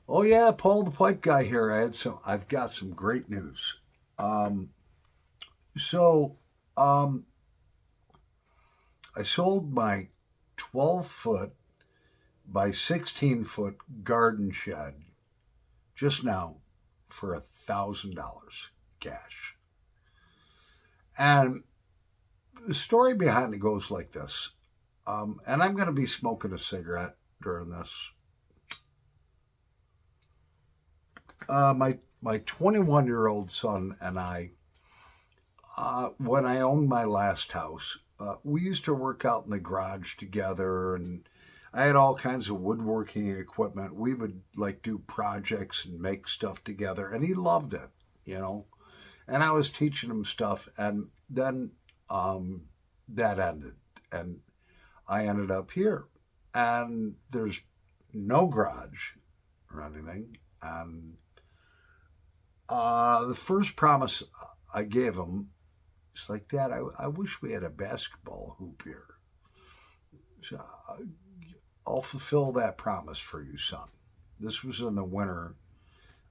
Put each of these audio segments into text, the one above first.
Oh yeah, Paul the Pipe Guy here. I've got some great news. Um, so um, I sold my 12-foot by 16-foot garden shed just now for $1,000 cash. And the story behind it goes like this. And I'm going to be smoking a cigarette during this. My 21-year-old son and I, when I owned my last house, we used to work out in the garage together, and I had all kinds of woodworking equipment. We would like do projects and make stuff together, and he loved it, you know. And I was teaching him stuff, and then that ended, and I ended up here, and there's no garage or anything, and the first promise I gave him, it's like, Dad, I wish we had a basketball hoop here. So I'll fulfill that promise for you, son. This was in the winter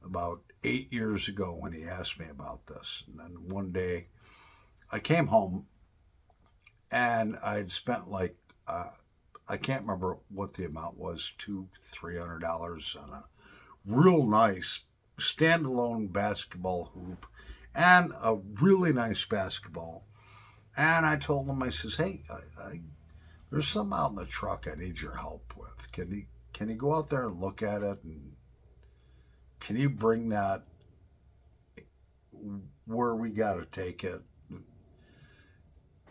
about 8 years ago when he asked me about this. And then one day I came home and I'd spent like, I can't remember what the amount was, $300 on a real nice standalone basketball hoop and a really nice basketball. And I told him, I says, hey, there's some out in the truck I need your help with. Can you go out there and look at it, and can you bring that where we got to take it?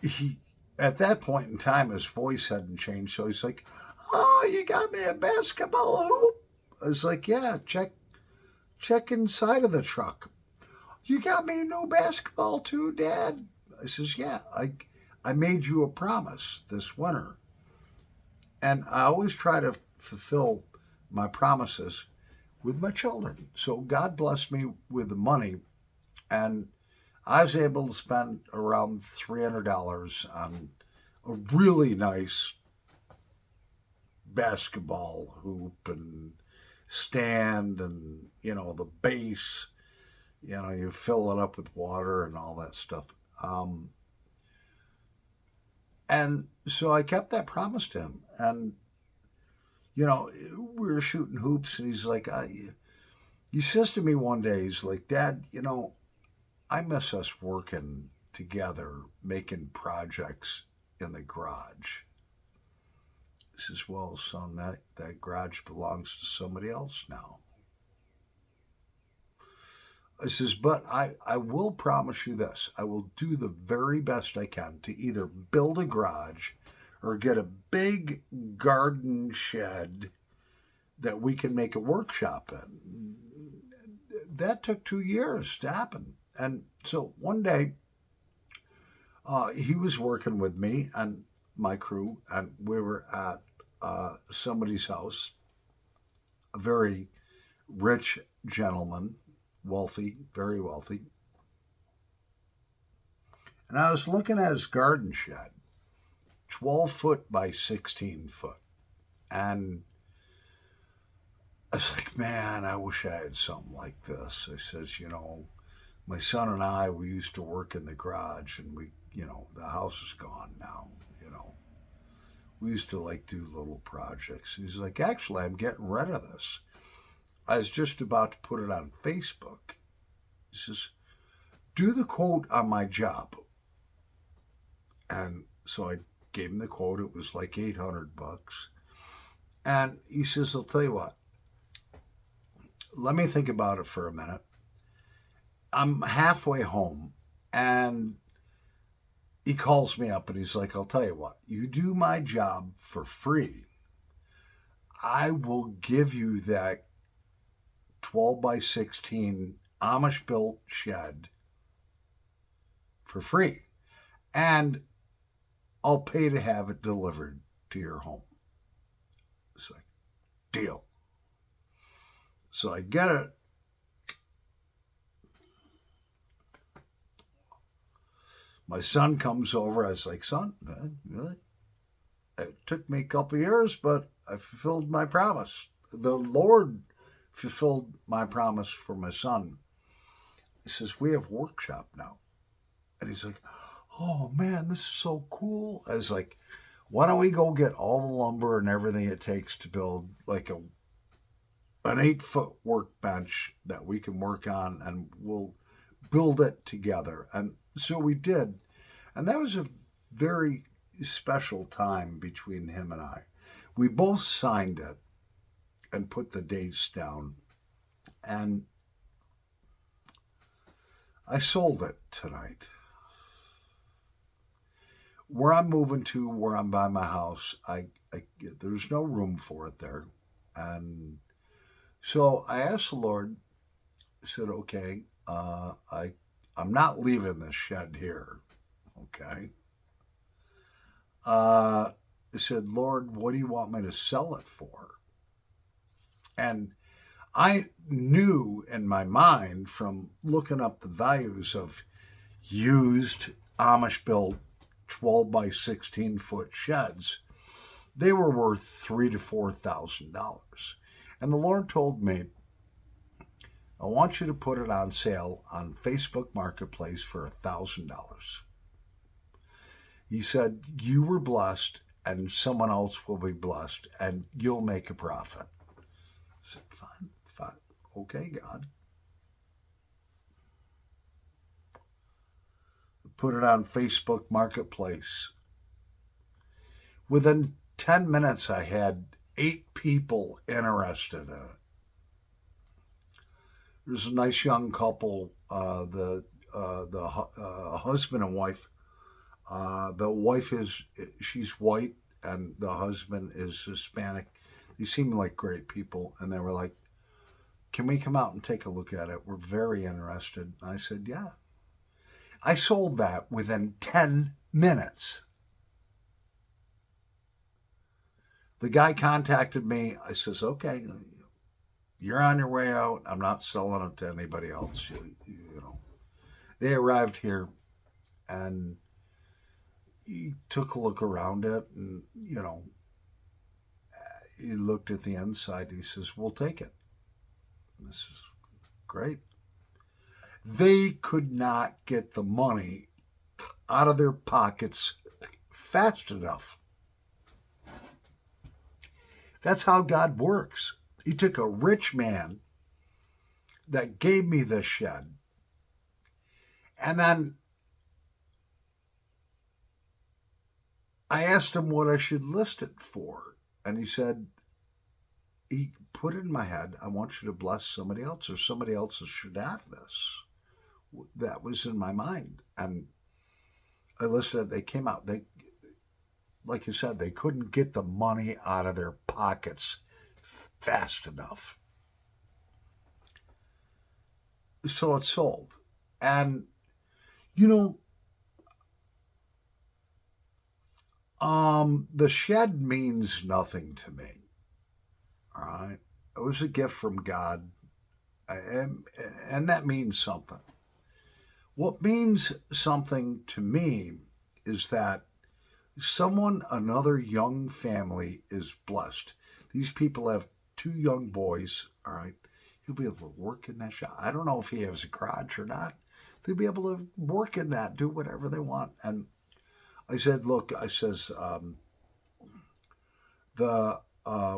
He At that point in time, his voice hadn't changed, so he's like, "Oh, you got me a basketball hoop." I was like, "Yeah, check inside of the truck." "You got me a new basketball too, Dad?" I says, "Yeah, I made you a promise this winter, and I always try to fulfill my promises with my children." So God blessed me with the money, and I was able to spend around $300 on a really nice basketball hoop and stand, and the base. You fill it up with water and all that stuff. And so I kept that promise to him. And, we were shooting hoops, and he's like, he says to me one day, he's like, "Dad, I miss us working together, making projects in the garage." He says, "Well, son, that garage belongs to somebody else now." I says, "But I will promise you this. I will do the very best I can to either build a garage or get a big garden shed that we can make a workshop in." That took 2 years to happen. And so one day, he was working with me and my crew, and we were at somebody's house, a very rich gentleman, wealthy, very wealthy. And I was looking at his garden shed, 12 foot by 16 foot. And I was like, "Man, I wish I had something like this." I says, "My son and I, we used to work in the garage, and the house is gone now. We used to like do little projects." And he's like, "Actually, I'm getting rid of this. I was just about to put it on Facebook." He says, "Do the quote on my job." And so I gave him the quote. It was like $800. And he says, "I'll tell you what, let me think about it for a minute." I'm halfway home, and he calls me up and he's like, "I'll tell you what, you do my job for free. I will give you that 12 by 16 Amish built shed for free. And I'll pay to have it delivered to your home." It's like, deal. So I get it. My son comes over. I was like, "Son, really? It took me a couple of years, but I fulfilled my promise. The Lord fulfilled my promise for my son. He says, we have workshop now. And he's like, oh man, this is so cool. I was like, why don't we go get all the lumber and everything it takes to build like an 8-foot workbench that we can work on, and we'll build it together. And so we did. And that was a very special time between him and I. We both signed it and put the dates down. And I sold it tonight. Where I'm moving to, where I'm buying my house, there's no room for it there. And so I asked the Lord, I said, okay, I'm not leaving this shed here. Okay. I said, Lord, what do you want me to sell it for? And I knew in my mind from looking up the values of used Amish built 12 by 16 foot sheds, they were worth $3,000 to $4,000. And the Lord told me, I want you to put it on sale on Facebook Marketplace for $1,000. He said, you were blessed and someone else will be blessed and you'll make a profit. I said, fine, okay, God. Put it on Facebook Marketplace. Within 10 minutes, I had 8 people interested in it. There's a nice young couple, the husband and wife. The wife she's white and the husband is Hispanic. They seem like great people. And they were like, can we come out and take a look at it? We're very interested. And I said, yeah. I sold that within 10 minutes. The guy contacted me. I says, okay, you're on your way out. I'm not selling it to anybody else. You know, they arrived here and he took a look around it and, you know, he looked at the inside. He says, we'll take it. And this is great. They could not get the money out of their pockets fast enough. That's how God works. He took a rich man that gave me this shed, and then I asked him what I should list it for. And he said, he put it in my head, I want you to bless somebody else, or somebody else should have this. That was in my mind. And I listed it. They came out. They, like you said, they couldn't get the money out of their pockets fast enough. So it sold. And, you know, the shed means nothing to me. All right. It was a gift from God. And that means something. What means something to me is that another young family is blessed. These people have 2 young boys, all right? He'll be able to work in that shop. I don't know if he has a garage or not. They'll be able to work in that, do whatever they want. And I said, look, I says, the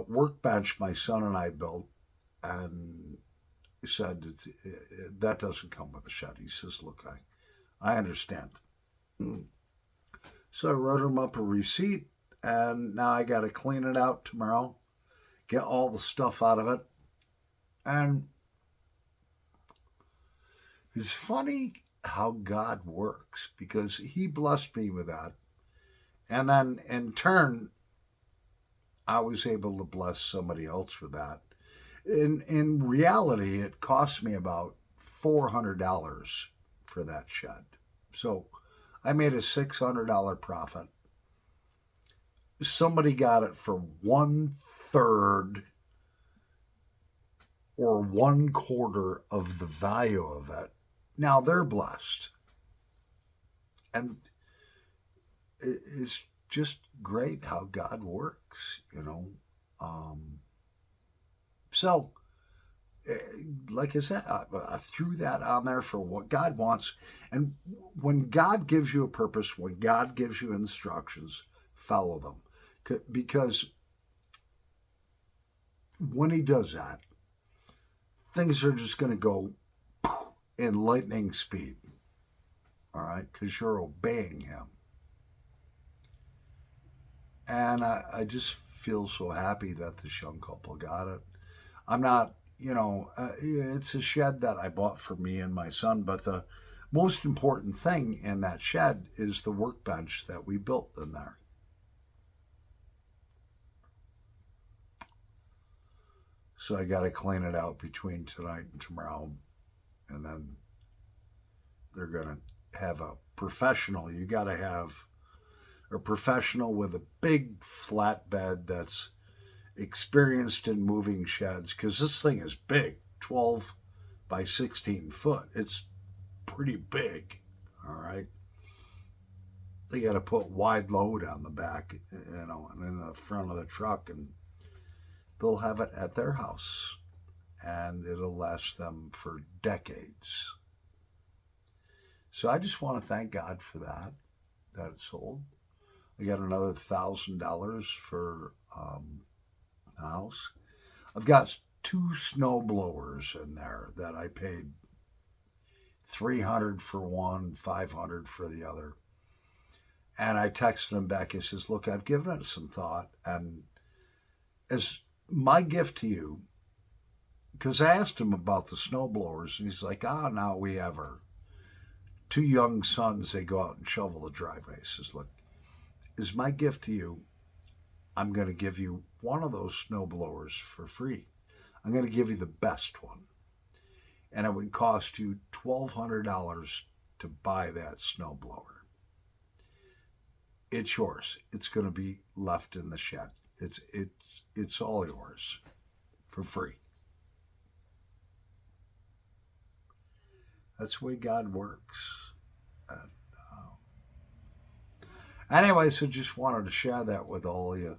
workbench my son and I built, and he said, that doesn't come with a shed. He says, look, I understand. So I wrote him up a receipt, and now I got to clean it out tomorrow, get all the stuff out of it. And it's funny how God works, because he blessed me with that. And then in turn, I was able to bless somebody else with that. In reality, it cost me about $400 for that shed. So I made a $600 profit. Somebody got it for 1/3 or 1/4 of the value of it. Now they're blessed. And it's just great how God works, you know. So Like I said, I threw that on there for what God wants. And when God gives you a purpose, when God gives you instructions, follow them. Because when he does that, things are just going to go in lightning speed. All right? Because you're obeying him. And I just feel so happy that this young couple got it. I'm not, it's a shed that I bought for me and my son, but the most important thing in that shed is the workbench that we built in there. So I got to clean it out between tonight and tomorrow. And then they're going to have a professional. You got to have a professional with a big flatbed that's experienced in moving sheds, because this thing is big, 12 by 16 foot. It's pretty big. All right. They got to put wide load on the back, and in the front of the truck, and they'll have it at their house, and it'll last them for decades. So I just want to thank God for that it sold. I got another $1,000 for house. I've got 2 snow blowers in there that I paid $300 for one, $500 for the other. And I texted him back. He says, "Look, I've given it some thought, and as my gift to you," because I asked him about the snow blowers, and he's like, "Now we have our 2 young sons. They go out and shovel the driveway." He says, "Look, as my gift to you, I'm going to give you one of those snow blowers for free. I'm going to give you the best one. And it would cost you $1,200 to buy that snow blower. It's yours. It's going to be left in the shed. It's all yours for free." That's the way God works. And, anyway, so just wanted to share that with all of you.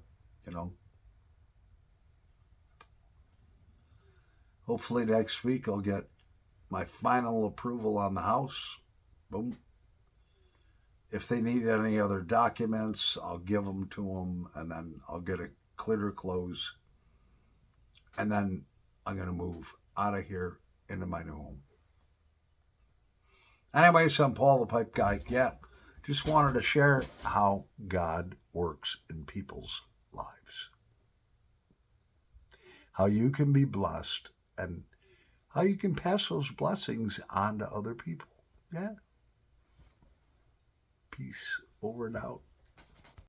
Hopefully next week I'll get my final approval on the house. Boom. If they need any other documents, I'll give them to them, and then I'll get a clear close. And then I'm going to move out of here into my new home. Anyway, so I'm Paul the Pipe Guy. Yeah, just wanted to share how God works in people's lives. How you can be blessed, and how you can pass those blessings on to other people. Yeah. Peace over and out.